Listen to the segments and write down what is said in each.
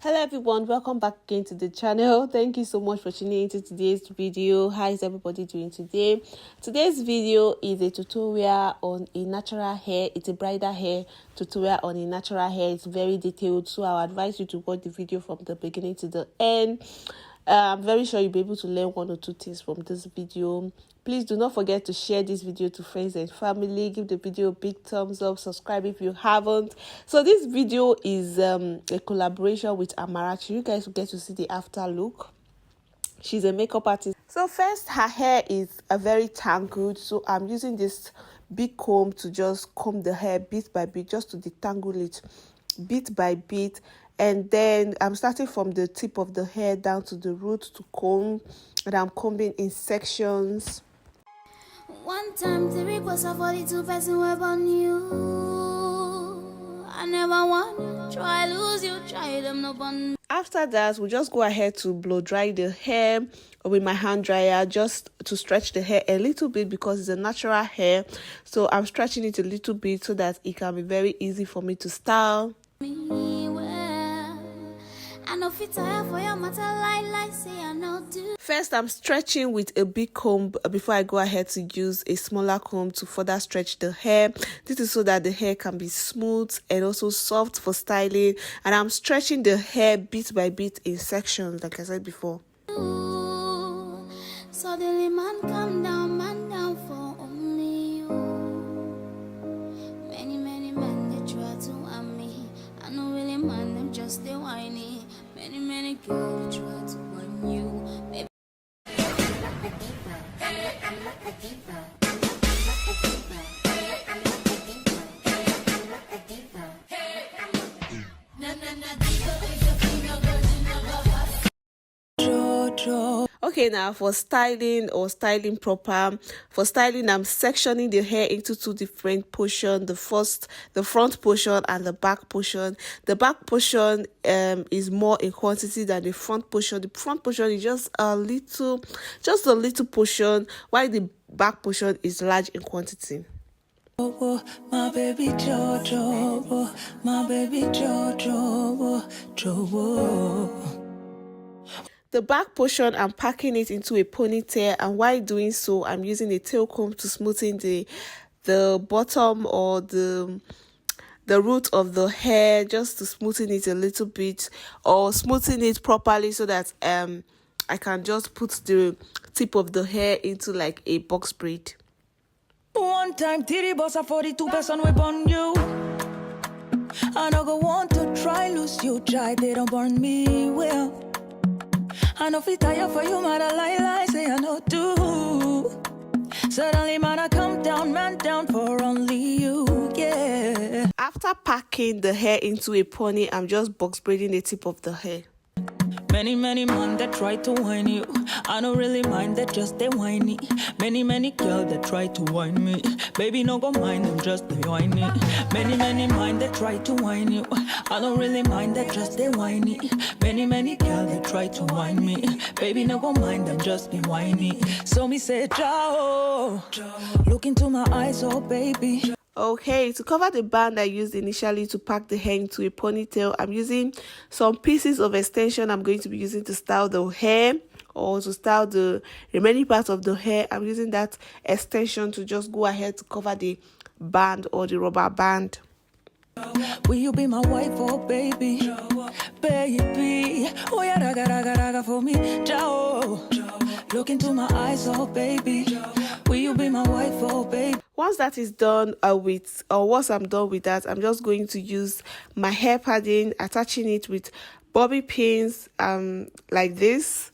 Hello everyone, welcome back again to the channel. Thank you so much for tuning into today's video. How is everybody doing today? Today's video is a tutorial on a natural hair. It's a bridal hair tutorial on a natural hair. It's very detailed, so I advise you to watch the video from the beginning to the end. I'm very sure you'll be able to learn one or two things from this video. Please do not forget to share this video to friends and family. Give the video a big thumbs up. Subscribe if you haven't. So this video is a collaboration with Amarachi. You guys will get to see the after look. She's a makeup artist. So first, her hair is very tangled. So I'm using this big comb to just comb the hair bit by bit, just to detangle it bit by bit. And then I'm starting from the tip of the hair down to the root to comb, and I'm combing in sections. One time the request of 42 person web on you. I never want try lose you, try them no bun. After that, we'll just go ahead to blow dry the hair with my hand dryer, just to stretch the hair a little bit because it's a natural hair. So I'm stretching it a little bit so that it can be very easy for me to style. First, I'm stretching with a big comb before I go ahead to use a smaller comb to further stretch the hair. This is so that the hair can be smooth and also soft for styling. And I'm stretching the hair bit by bit in sections, like I said before. Suddenly man down for only you. Many men they try to harm me. I know really man them just they whiny. Many girls they try to warn you. Maybe Okay, now for styling or styling proper, for styling I'm sectioning the hair into two different portions. The front portion and the back portion. The back portion is more in quantity than the front portion. The front portion is just a little portion, while the back portion is large in quantity. Oh, my baby Jojo, oh, my baby Jojo, Jojo. The back portion, I'm packing it into a ponytail, and while doing so, I'm using a tail comb to smoothen the bottom or the root of the hair, just to smoothen it a little bit, or smoothen it properly so that I can just put the tip of the hair into like a box braid. One time, Titty boss a 42 person whip on you. I don't go want to try lose you, try they don't burn me well. I know fit tire for you, man, I lie, say I know do. Suddenly, man, I come down, man down for only you, yeah. After packing the hair into a pony, I'm just box braiding the tip of the hair. Many men that try to whine you. I don't really mind that, just they whiny. Many girls that try to whine me. Baby, no go mind them, just they whiny. Many mind that try to whine you. I don't really mind that, just they whiny. Many girls that try to whine me. Baby, no go mind them, just be whiny. So me say, Joe, look into my eyes, oh baby. Okay, to cover the band I used initially to pack the hair into a ponytail, I'm using some pieces of extension I'm going to be using to style the hair, or to style the remaining part of the hair. I'm using that extension to just go ahead to cover the band or the rubber band. Will you be my wife, oh baby? Baby, oh yeah, raga for me, Joe. Look into my eyes, oh baby. Will you be my wife, oh baby? Once that is done once I'm done with that, I'm just going to use my hair padding, attaching it with bobby pins like this.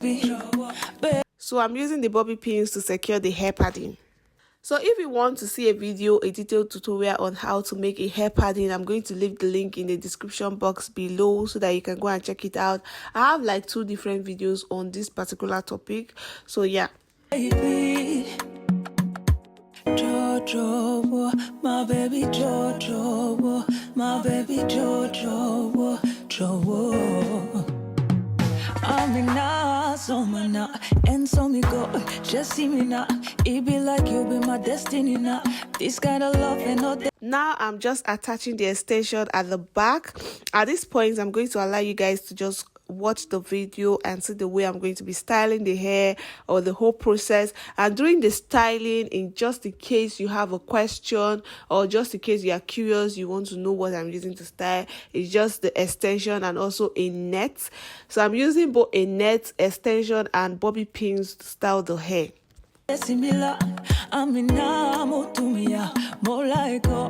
So I'm using the bobby pins to secure the hair padding. So if you want to see a detailed tutorial on how to make a hair padding, I'm going to leave the link in the description box below so that you can go and check it out. I have like 2 different videos on this particular topic. So yeah. Baby, Jojo, my baby Jojo, my baby Jojo, Jojo. I'm in now. so man now, and so me go. Just see me now. It be like you be my destiny now. This kind of love and no. Now I'm just attaching the extension at the back. At this point, I'm going to allow you guys to just watch the video and see the way I'm going to be styling the hair or the whole process. And during the styling, in just in case you have a question or just in case you are curious, you want to know what I'm using to style, it's just the extension and also a net. So I'm using both a net, extension and bobby pins to style the hair. Similar, I'm in Motumia, more like go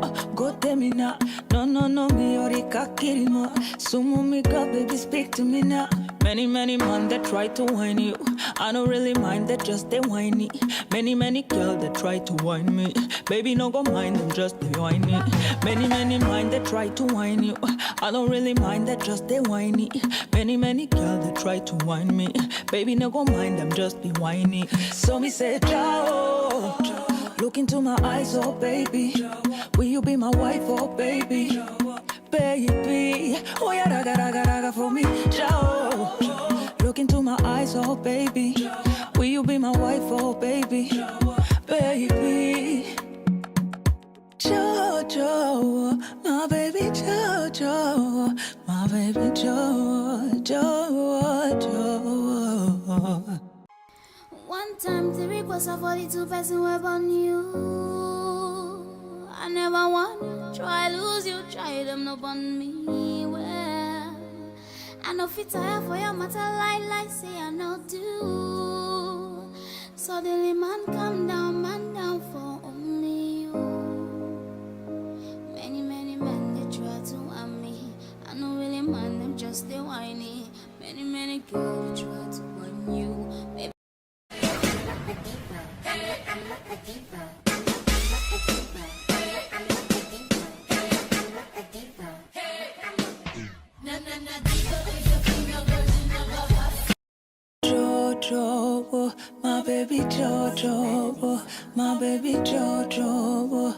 temina. No, me orika kirimo. Sumu me girl, baby, speak to me now. Many men that try to whine you. I don't really mind that, just they whiny. Many girls that try to whine me. Baby, no go mind them, just they whiny. Many men that try to whine you. I don't really mind that, just they whiny. Many girls that try to whine me. Baby, no go mind them, just be whiny. So me say, ciao. Look into my eyes, oh baby. Will you be my wife, oh baby? Baby, oh yeah, raga for me, ciao. Look into my eyes, oh baby. Will you be my wife, oh baby? Baby, ciao, my baby, ciao, my baby, ciao. One time the request of 42 person web on you. I never want try lose you, try them up on me. Well, I know fit tire for your matter like say I know do. Suddenly man down for only you. Many men they try to harm me. I know really man them just they whiny. Many girls they try to whine you. Baby, Jojo, my baby Jojo, my baby Jojo.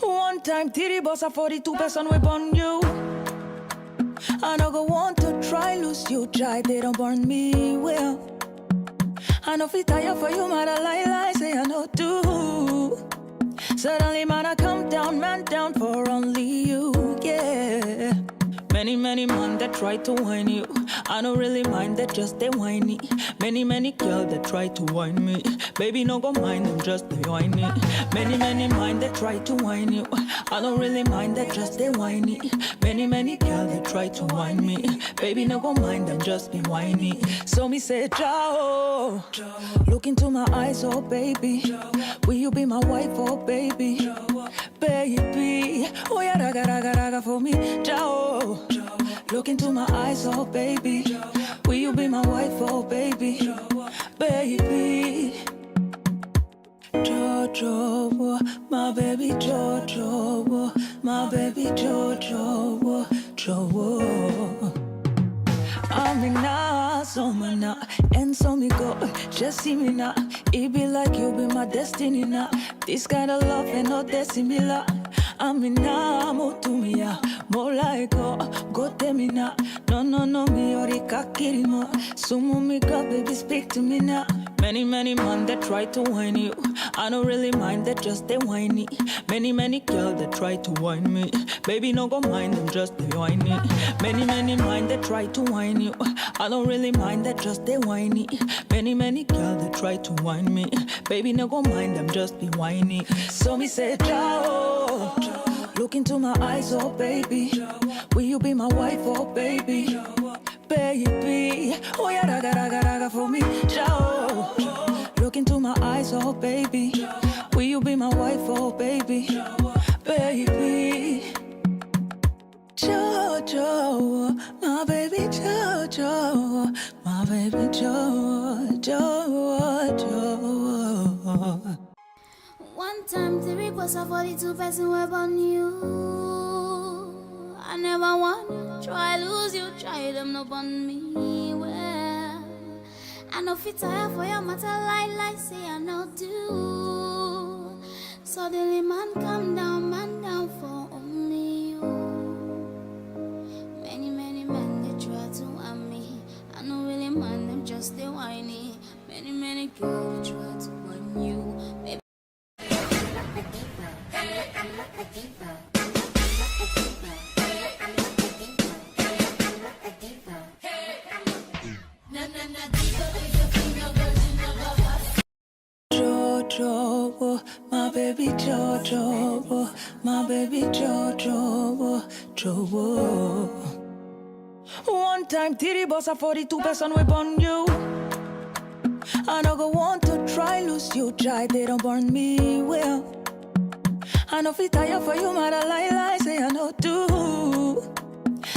One time, Titty boss a 42 person whip on you. I don't go want to try lose you, try they don't burn me well. I know fit tire for you, man, I lie, say I know do. Suddenly, man, I come down, man down for only you, yeah. Many men that try to whine you. I don't really mind that, just they whiny. Many girls that try to whine me. Baby, no go mind them, just they whiny. Many men that try to whine you. I don't really mind that, just they whiny. Many girls that try to whine me. Baby, no go mind them, just be whiny. So me say, ciao. Look into my eyes, oh baby. Will you be my wife, oh baby? Baby, oh yeah, raga for me, ciao. Look into my eyes, oh baby. Will you be my wife, oh baby? Baby, Jojo, my baby Jojo, my baby Jojo. I'm in so man now, and so me go. Just see me now. It be like you be my destiny now. This kind of love and no similar. I'm in Motumia, more like go temina. No, me orika kirimo. Sumu me girl, baby, speak to me now. Many men that try to whine you. I don't really mind that, just they whiny. Many girls that try to whine me. Baby, no go mind them, just they whiny. Many men that try to whine you. I don't really mind that, just they whiny. Many girls that try to whine me. Baby, no go mind them, just be whiny. So me say, ciao. Look into my eyes, oh baby. Will you be my wife, oh baby? Baby, oh yeah, raga for me, ciao. Look into my eyes, oh baby. Will you be my wife, oh baby? Baby, Jojo, my baby Jojo, my baby Jojo. one time the request of 42 person web on you. I never want try lose you, try them up on me. Well, I know fit tire for your matter like say I know do. Suddenly man down for only you. Many men they try to harm me. just stay whiny. Many girls try to whine you. Baby. Jojo, my baby Jojo, my baby Jojo, Jojo. One time, titty boss a 42% whip on you. I don't go want to try lose you, try they don't burn me well. I know fit tire for you, mother lie, say I know too.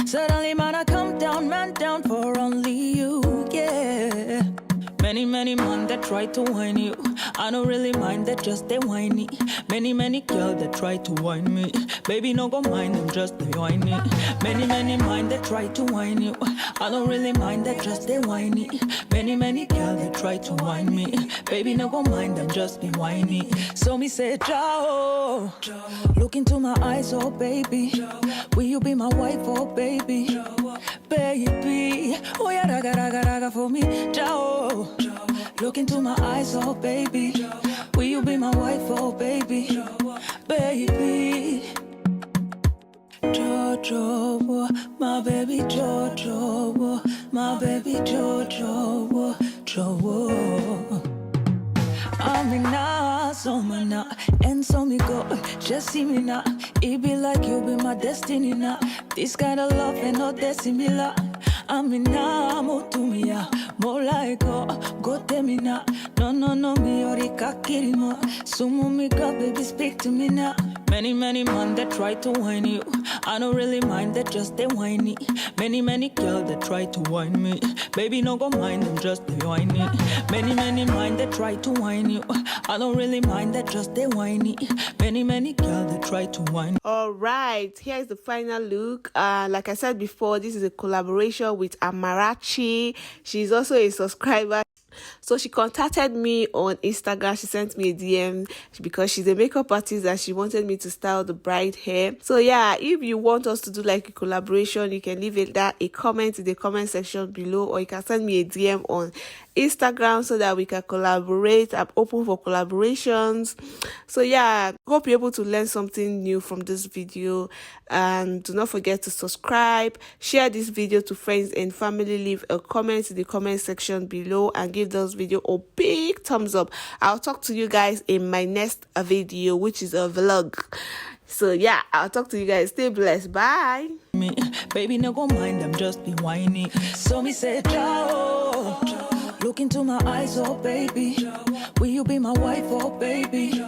Suddenly, man, I come down, man down for only you, yeah. Many men that try to whine you. I don't really mind that just they whiny. Many girls that try to whine me. Baby, no go mind them just they whiny. Many mind that try to whine you. I don't really mind that just they whiny. Many girls that try to whine me. Baby, no go mind them just be whiny. So me say, Joe, look into my eyes, oh baby. Will you be my wife, oh baby? Baby, oh yeah, raga for me, Joe. Look into my eyes, oh baby. Will you be my wife, oh baby? Baby. Jojo, my baby Jojo, my baby Jojo, Jojo. I'm in now, so man now, and so me go, just see me now. It be like you be my destiny now. This kind of love ain't no similar. I'm in now, more to me ya, more like go tell me now. No, me orika kirimo. Sumo me girl, baby, speak to me now. Many men that try to whine you. I don't really mind that just they whiny. Many girls that try to whine me. Baby, no go mind them just they whiny. Many mind that try to whine you. I don't really mind that just they whiny. Many girls that try to whine. All right, here's the final look. Like I said before, this is a collaboration with Amarachi. She's also a subscriber. So she contacted me on Instagram. She sent me a DM because she's a makeup artist and she wanted me to style the bride hair. So yeah, if you want us to do like a collaboration, you can leave a comment in the comment section below, or you can send me a DM on Instagram so that we can collaborate. I'm open for collaborations. So yeah, hope you're able to learn something new from this video, and do not forget to subscribe, share this video to friends and family, leave a comment in the comment section below, and give this video a big thumbs up. I'll talk to you guys in my next video, which is a vlog. So yeah, I'll talk to you guys. Stay blessed. Bye. Me, baby, no go mind them just be whiny. So me say, Joe, look into my eyes, oh baby. Will you be my wife, oh baby?